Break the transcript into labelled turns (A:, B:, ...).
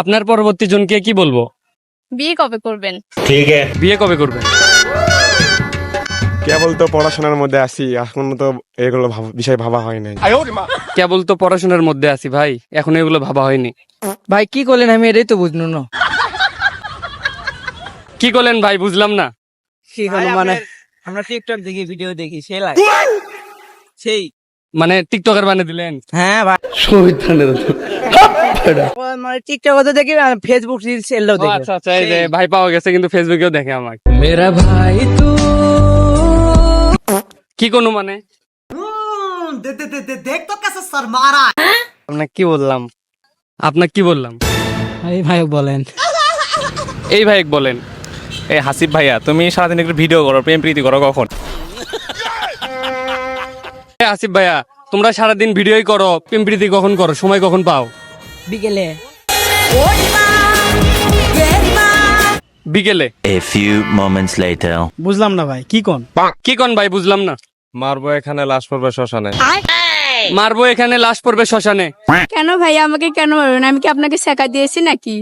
A: আপনার পরবর্তী জনকে কি বলবো?
B: বিয়ে কবে করবেন?
A: বিয়ে কবে করবেন?
C: কেবল তো পড়াশোনার মধ্যে আছি, এখনো তো এগুলো বিষয় ভাবা হয় নাই।
A: কেবল তো পড়াশোনার মধ্যে আছি ভাই, এখন এগুলো ভাবা হয়নি।
D: ভাই কি করলেন আমি এটাই তো বুঝলো না।
A: কি করলেন ভাই, বুঝলাম না।
D: কি হলো মানে আমরা টিকটক দেখি ভিডিও দেখি সেই লাগে সেই
A: মানে টিকটকার বানিয়ে দিলেন?
D: হ্যাঁ ভাই মানে টিকটক তো দেখি ফেসবুক রিলস এলেও
A: ও
D: দেখি।
A: আচ্ছা আচ্ছা, এই যে ভাই পাওয়া গেছে, কিন্তু ফেসবুকেও দেখে আমাকে।
D: মেরা ভাই তু
A: কি কোনো মানে
D: আপনাকে কি বললাম?
A: আপনাকে কি বললাম?
D: এই ভাই বলেন।
A: এই ভাই বলেন।
E: এই হাসিব ভাইয়া, তুমি সারাদিন একটু ভিডিও করো, প্রেম প্রীতি করো কখন?
A: আসিফ ভাইয়া, তোমরা সারাদিন ভিডিওই করো, প্রেম প্রীতি কখন করো, সময় কখন পাও?
D: বিকেলে।
A: বিকেলে।
F: A few moments later.
D: বুঝলাম না ভাই কি কোন?
A: কি কোন ভাই, বুঝলাম না।
C: মারবো এখানে, লাশ পড়বে শ্মশানে।
A: মারবো এখানে, লাশ পড়বে শ্মশানে।
B: কেন ভাইয়া আমাকে কেন মারবেন? আমি কি আপনাকে শেখা দিয়েছি নাকি?